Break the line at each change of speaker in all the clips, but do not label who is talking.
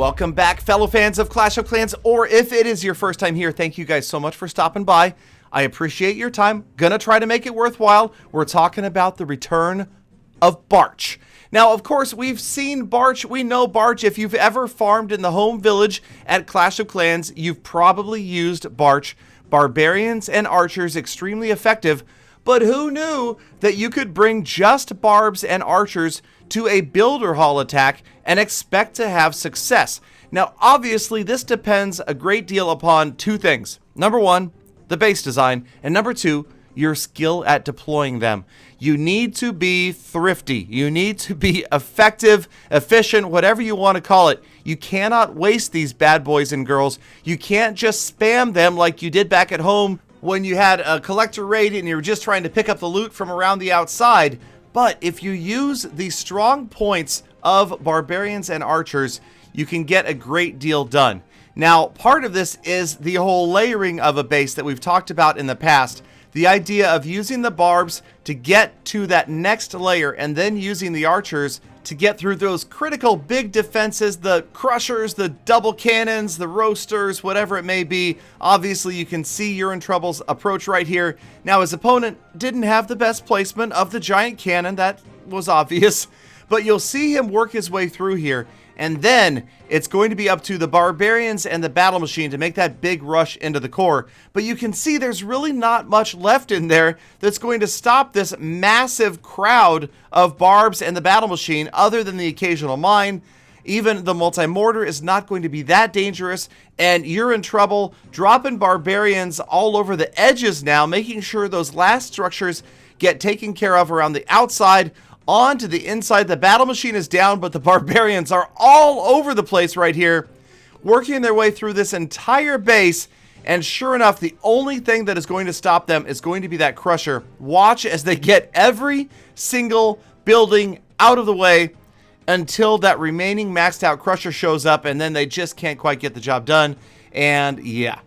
Welcome back, fellow fans of Clash of Clans, or if it is your first time here, thank you guys so much for stopping by. I appreciate your time. Gonna try to make it worthwhile. We're talking about the return of Barch. Now, of course, we've seen Barch. We know Barch. If you've ever farmed in the home village at Clash of Clans, you've probably used Barch. Barbarians and archers, extremely effective. But who knew that you could bring just barbs and archers to a builder hall attack and expect to have success? Now, obviously, this depends a great deal upon two things. Number one, the base design, and number two, your skill at deploying them. You need to be thrifty. You need to be effective, efficient, whatever you want to call it. You cannot waste these bad boys and girls. You can't just spam them like you did back at home when you had a collector raid and you were just trying to pick up the loot from around the outside. But if you use the strong points of barbarians and archers, you can get a great deal done. Now, part of this is the whole layering of a base that we've talked about in the past. The idea of using the barbs to get to that next layer and then using the archers to get through those critical big defenses, the crushers, the double cannons, the roasters, whatever it may be. Obviously, you can see You're in Trouble's approach right here. Now, his opponent didn't have the best placement of the giant cannon. That was obvious. But you'll see him work his way through here. And then it's going to be up to the barbarians and the battle machine to make that big rush into the core. But you can see there's really not much left in there that's going to stop this massive crowd of barbs and the battle machine, other than the occasional mine. Even the multi-mortar is not going to be that dangerous. And You're in Trouble, dropping barbarians all over the edges now, making sure those last structures get taken care of around the outside. On to the inside. The battle machine is down, but the barbarians are all over the place right here, working their way through this entire base. And sure enough, the only thing that is going to stop them is going to be that crusher. Watch as they get every single building out of the way until that remaining maxed out crusher shows up, and then they just can't quite get the job done. And yeah,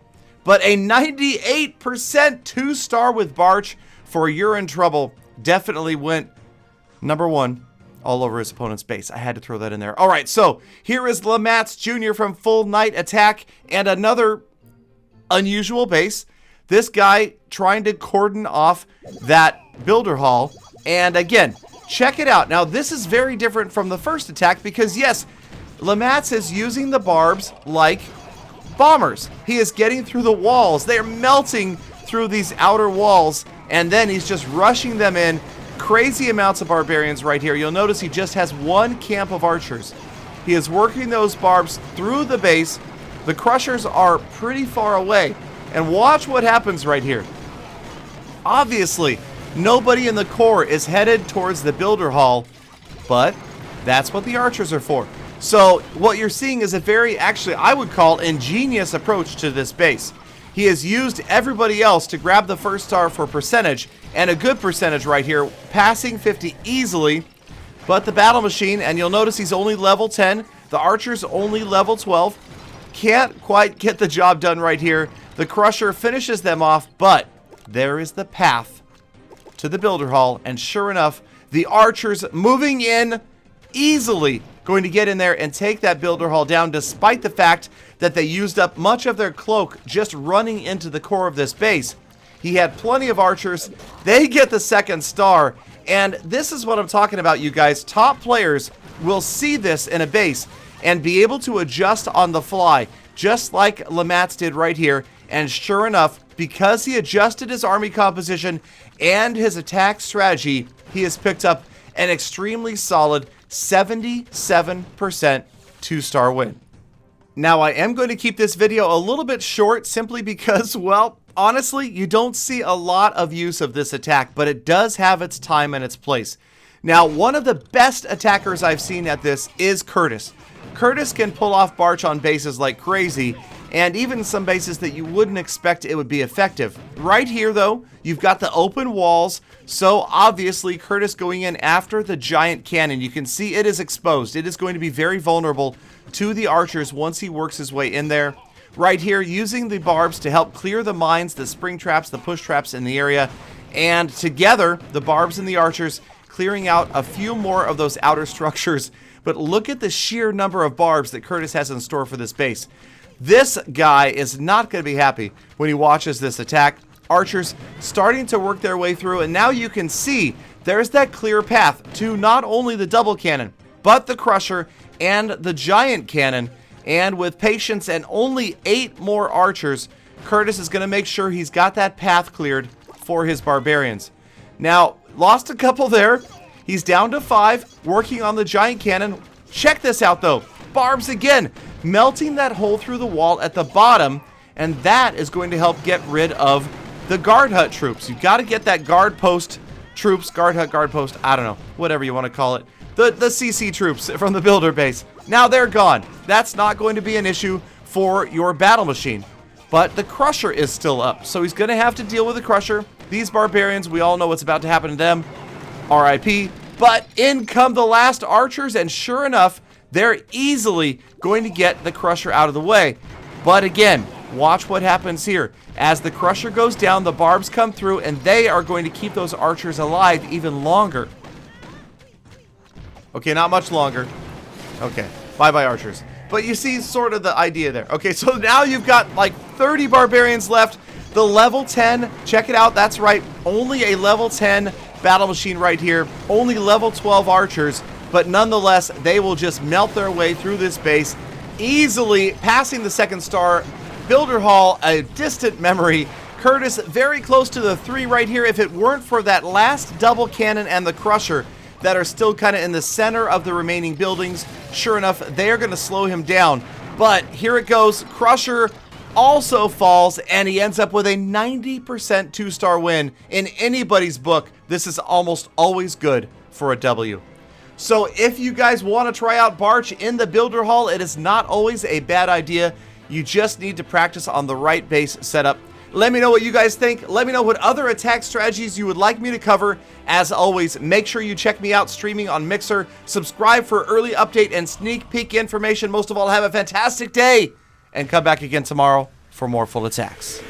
but a 98% 2-star with Barch for You're in Trouble definitely went number one all over his opponent's base. I had to throw that in there. All right, so here is Lamatz Jr. from Full Night Attack, and another unusual base. This guy trying to cordon off that builder hall. And again, check it out. Now, this is very different from the first attack because, yes, Lamatz is using the barbs like bombers. He is getting through the walls. They're melting through these outer walls, and then he's just rushing them in. Crazy amounts of barbarians right here. You'll notice he just has one camp of archers. He is working those barbs through the base. The crushers are pretty far away. And watch what happens right here. Obviously, nobody in the core is headed towards the builder hall, but that's what the archers are for. So what you're seeing is a very, actually, I would call ingenious approach to this base. He has used everybody else to grab the first star for percentage, and a good percentage right here, passing 50 easily. But the battle machine, and you'll notice he's only level 10, the archer's only level 12, can't quite get the job done right here. The crusher finishes them off, but there is the path to the builder hall, and sure enough, the archers moving in easily going to get in there and take that builder hall down, despite the fact that they used up much of their cloak just running into the core of this base. He had plenty of archers. They get the second star, and this is what I'm talking about, you guys. Top players will see this in a base and be able to adjust on the fly, just like Lamatz did right here. And sure enough, because he adjusted his army composition and his attack strategy, he has picked up an extremely solid 77% 2-star win. Now, I am going to keep this video a little bit short simply because, well, honestly, you don't see a lot of use of this attack, but it does have its time and its place. Now, one of the best attackers I've seen at this is Curtis. Curtis can pull off Barch on bases like crazy, and even some bases that you wouldn't expect it would be effective. Right here, though, you've got the open walls, so obviously Curtis going in after the giant cannon. You can see it is exposed. It is going to be very vulnerable to the archers once he works his way in there. Right here, using the barbs to help clear the mines, the spring traps, the push traps in the area, and together, the barbs and the archers clearing out a few more of those outer structures. But look at the sheer number of barbs that Curtis has in store for this base. This guy is not going to be happy when he watches this attack. Archers starting to work their way through, and now you can see there's that clear path to not only the double cannon, but the crusher and the giant cannon. And with patience and only 8 more archers, Curtis is going to make sure he's got that path cleared for his barbarians. Now, lost a couple there. He's down to 5, working on the giant cannon. Check this out, though. Barbs again, melting that hole through the wall at the bottom, and that is going to help get rid of the guard hut troops. You've got to get that guard post troops, guard hut, guard post, I don't know, whatever you want to call it. The CC troops from the builder base. Now they're gone. That's not going to be an issue for your battle machine. But the crusher is still up, so he's going to have to deal with the crusher. These barbarians, we all know what's about to happen to them. RIP. But in come the last archers, and sure enough, they're easily going to get the crusher out of the way. But again, watch what happens here. As the crusher goes down, the barbs come through, and they are going to keep those archers alive even longer. Okay, not much longer. Okay, bye-bye archers. But you see sort of the idea there. Okay, so now you've got like 30 barbarians left. The level 10, check it out, that's right, only a level 10 battle machine right here. Only level 12 archers, but nonetheless, they will just melt their way through this base, easily passing the second star. Builder Hall, a distant memory. Curtis very close to the 3 right here. If it weren't for that last double cannon and the crusher that are still kind of in the center of the remaining buildings, sure enough, they are going to slow him down. But here it goes. Crusher also falls, and he ends up with a 90% 2-star win. In anybody's book, this is almost always good for a W. So if you guys want to try out Barch in the Builder Hall, it is not always a bad idea. You just need to practice on the right base setup. Let me know what you guys think. Let me know what other attack strategies you would like me to cover. As always, make sure you check me out streaming on Mixer. Subscribe for early update and sneak peek information. Most of all, have a fantastic day, and come back again tomorrow for more full attacks.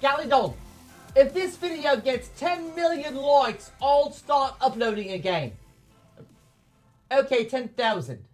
Galadon, if this video gets 10 million likes, I'll start uploading again. Okay, 10,000.